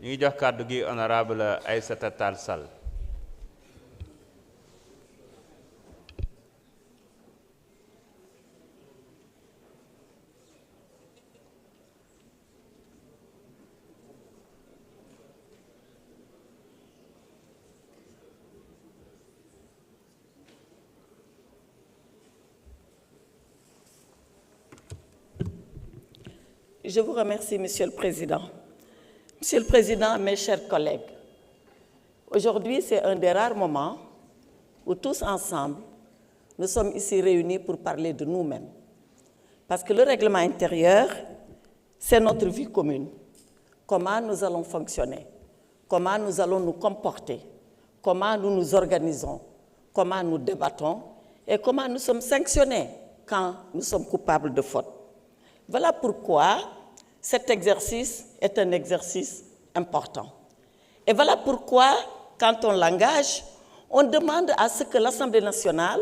ñu ngi jox kàddu gi honorable Aïssata Tall Sall. Je vous remercie, Monsieur le Président. Monsieur le Président, mes chers collègues, aujourd'hui, c'est un des rares moments où tous ensemble, nous sommes ici réunis pour parler de nous-mêmes. Parce que le règlement intérieur, c'est notre vie commune. Comment nous allons fonctionner, comment nous allons nous comporter, comment nous nous organisons, comment nous débattons et comment nous sommes sanctionnés quand nous sommes coupables de faute. Voilà pourquoi cet exercice est un exercice important. Et voilà pourquoi, quand on l'engage, on demande à ce que l'Assemblée nationale,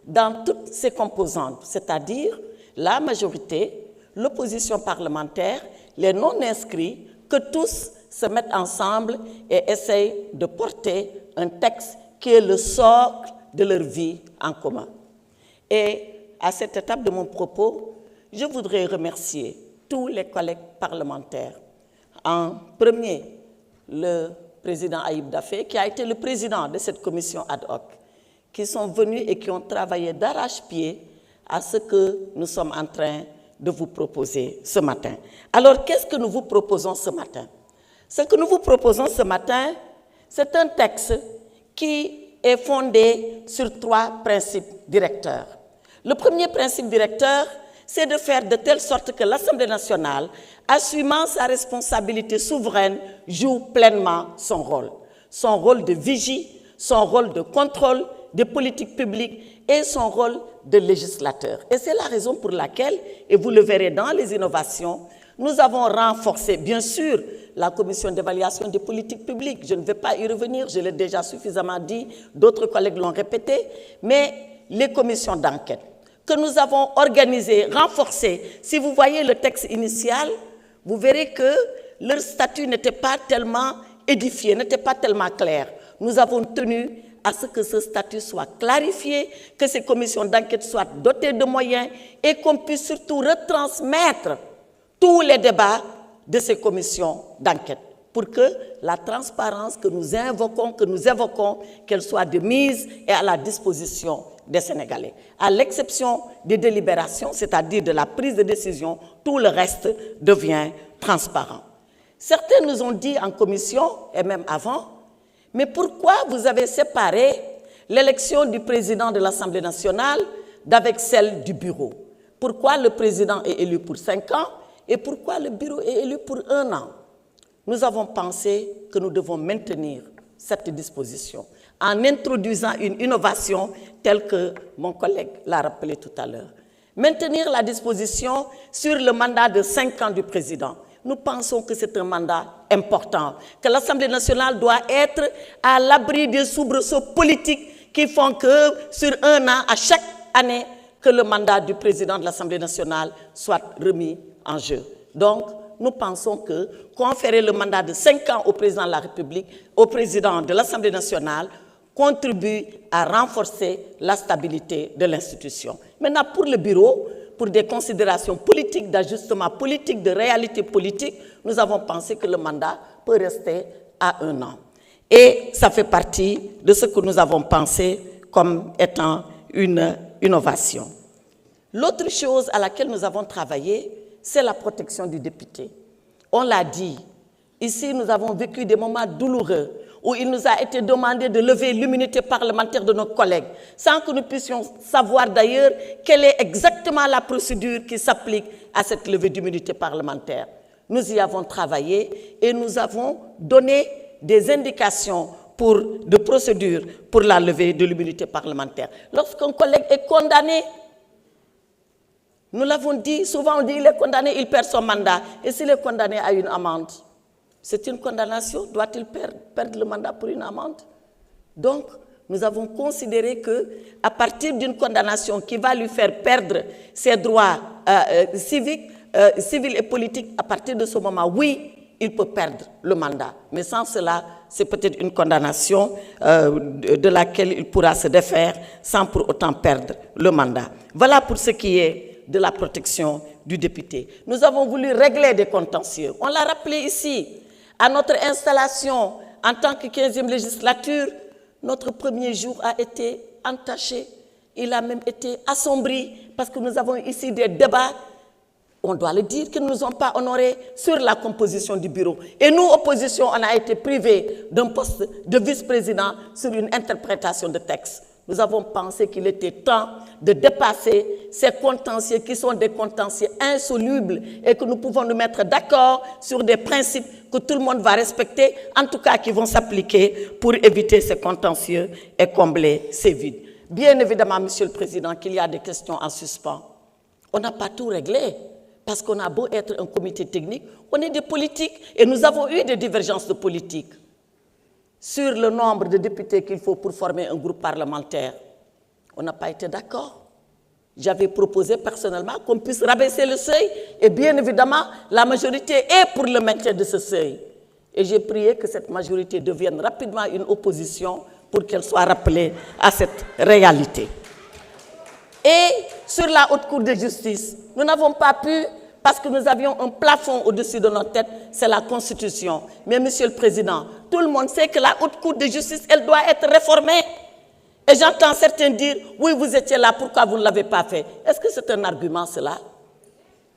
dans toutes ses composantes, c'est-à-dire la majorité, l'opposition parlementaire, les non-inscrits, que tous se mettent ensemble et essayent de porter un texte qui est le socle de leur vie en commun. Et à cette étape de mon propos, je voudrais remercier tous les collègues parlementaires. En premier, le président Ayib Daffé, qui a été le président de cette commission ad hoc, qui sont venus et qui ont travaillé d'arrache-pied à ce que nous sommes en train de vous proposer ce matin. Alors, qu'est-ce que nous vous proposons ce matin? Ce que nous vous proposons ce matin, c'est un texte qui est fondé sur 3 principes directeurs. Le premier principe directeur, c'est de faire de telle sorte que l'Assemblée nationale, assumant sa responsabilité souveraine, joue pleinement son rôle de vigie, son rôle de contrôle des politiques publiques et son rôle de législateur. Et c'est la raison pour laquelle, et vous le verrez dans les innovations, nous avons renforcé, bien sûr, la commission d'évaluation des politiques publiques. Je ne vais pas y revenir, je l'ai déjà suffisamment dit, d'autres collègues l'ont répété, mais les commissions d'enquête que nous avons organisé, renforcé. Si vous voyez le texte initial, vous verrez que leur statut n'était pas tellement édifié, n'était pas tellement clair. Nous avons tenu à ce que ce statut soit clarifié, que ces commissions d'enquête soient dotées de moyens et qu'on puisse surtout retransmettre tous les débats de ces commissions d'enquête pour que la transparence que nous invoquons, qu'elle soit de mise et à la disposition des Sénégalais. À l'exception des délibérations, c'est-à-dire de la prise de décision, tout le reste devient transparent. Certains nous ont dit en commission, et même avant, mais pourquoi vous avez séparé l'élection du président de l'Assemblée nationale d'avec celle du bureau? Pourquoi le président est élu pour 5 ans et pourquoi le bureau est élu pour 1 an? Nous avons pensé que nous devons maintenir cette disposition en introduisant une innovation telle que mon collègue l'a rappelé tout à l'heure. Maintenir la disposition sur le mandat de 5 ans du président. Nous pensons que c'est un mandat important, que l'Assemblée nationale doit être à l'abri des soubresauts politiques qui font que sur 1 an, à chaque année, que le mandat du président de l'Assemblée nationale soit remis en jeu. Donc, nous pensons que conférer le mandat de 5 ans au président de la République, au président de l'Assemblée nationale, contribue à renforcer la stabilité de l'institution. Maintenant, pour le bureau, pour des considérations politiques, d'ajustement politique, de réalité politique, nous avons pensé que le mandat peut rester à 1 an. Et ça fait partie de ce que nous avons pensé comme étant une innovation. L'autre chose à laquelle nous avons travaillé, c'est la protection du député. On l'a dit, ici nous avons vécu des moments douloureux où il nous a été demandé de lever l'immunité parlementaire de nos collègues, sans que nous puissions savoir d'ailleurs quelle est exactement la procédure qui s'applique à cette levée d'immunité parlementaire. Nous y avons travaillé et nous avons donné des indications de procédure pour la levée de l'immunité parlementaire. Lorsqu'un collègue est condamné, nous l'avons dit, souvent on dit il est condamné, il perd son mandat. Et s'il est condamné à une amende, c'est une condamnation, doit-il perdre le mandat pour une amende? Donc, nous avons considéré qu'à partir d'une condamnation qui va lui faire perdre ses droits civils et politiques, à partir de ce moment, oui, il peut perdre le mandat. Mais sans cela, c'est peut-être une condamnation de laquelle il pourra se défaire sans pour autant perdre le mandat. Voilà pour ce qui est de la protection du député. Nous avons voulu régler des contentieux. On l'a rappelé ici, à notre installation en tant que 15e législature, notre premier jour a été entaché. Il a même été assombri parce que nous avons ici des débats, on doit le dire, qui ne nous ont pas honorés sur la composition du bureau. Et nous, opposition, on a été privés d'un poste de vice-président sur une interprétation de texte. Nous avons pensé qu'il était temps de dépasser ces contentieux qui sont des contentieux insolubles et que nous pouvons nous mettre d'accord sur des principes que tout le monde va respecter, en tout cas qui vont s'appliquer pour éviter ces contentieux et combler ces vides. Bien évidemment, Monsieur le Président, qu'il y a des questions en suspens. On n'a pas tout réglé, parce qu'on a beau être un comité technique, on est des politiques et nous avons eu des divergences de politique sur le nombre de députés qu'il faut pour former un groupe parlementaire. On n'a pas été d'accord. J'avais proposé personnellement qu'on puisse rabaisser le seuil et bien évidemment, la majorité est pour le maintien de ce seuil. Et j'ai prié que cette majorité devienne rapidement une opposition pour qu'elle soit rappelée à cette réalité. Et sur la Haute Cour de justice, nous n'avons pas pu, parce que nous avions un plafond au-dessus de notre tête, c'est la Constitution. Mais Monsieur le Président, tout le monde sait que la Haute Cour de justice, elle doit être réformée. Et j'entends certains dire, oui, vous étiez là, pourquoi vous ne l'avez pas fait? Est-ce que c'est un argument, cela?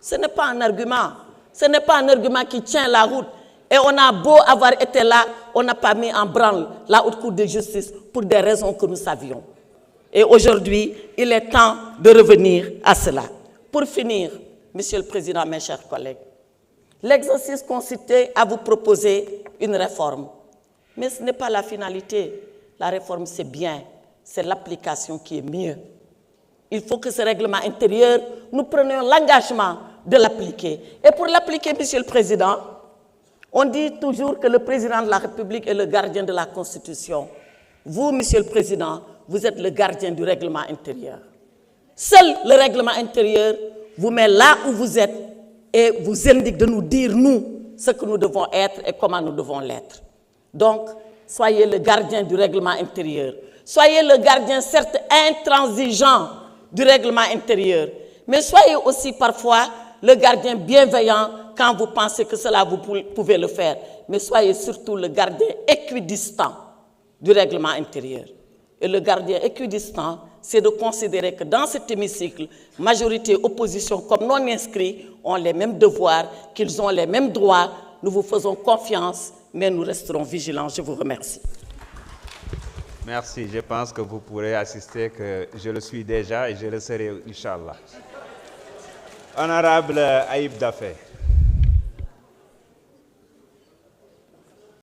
Ce n'est pas un argument. Ce n'est pas un argument qui tient la route. Et on a beau avoir été là, on n'a pas mis en branle la Haute Cour de justice pour des raisons que nous savions. Et aujourd'hui, il est temps de revenir à cela. Pour finir, Monsieur le Président, mes chers collègues, l'exercice consistait à vous proposer une réforme. Mais ce n'est pas la finalité. La réforme, c'est bien. C'est l'application qui est mieux. Il faut que ce règlement intérieur, nous prenions l'engagement de l'appliquer. Et pour l'appliquer, Monsieur le Président, on dit toujours que le Président de la République est le gardien de la Constitution. Vous, Monsieur le Président, vous êtes le gardien du règlement intérieur. Seul le règlement intérieur vous met là où vous êtes et vous indique de nous dire, nous, ce que nous devons être et comment nous devons l'être. Donc, soyez le gardien du règlement intérieur. Soyez le gardien, certes, intransigeant du règlement intérieur, mais soyez aussi parfois le gardien bienveillant quand vous pensez que cela vous pouvez le faire. Mais soyez surtout le gardien équidistant du règlement intérieur. Et le gardien équidistant, c'est de considérer que dans cet hémicycle, majorité, opposition comme non inscrits ont les mêmes devoirs, qu'ils ont les mêmes droits. Nous vous faisons confiance, mais nous resterons vigilants. Je vous remercie. Merci. Je pense que vous pourrez assister que je le suis déjà et je le serai, Inch'Allah. Honorable Ayib Daffé.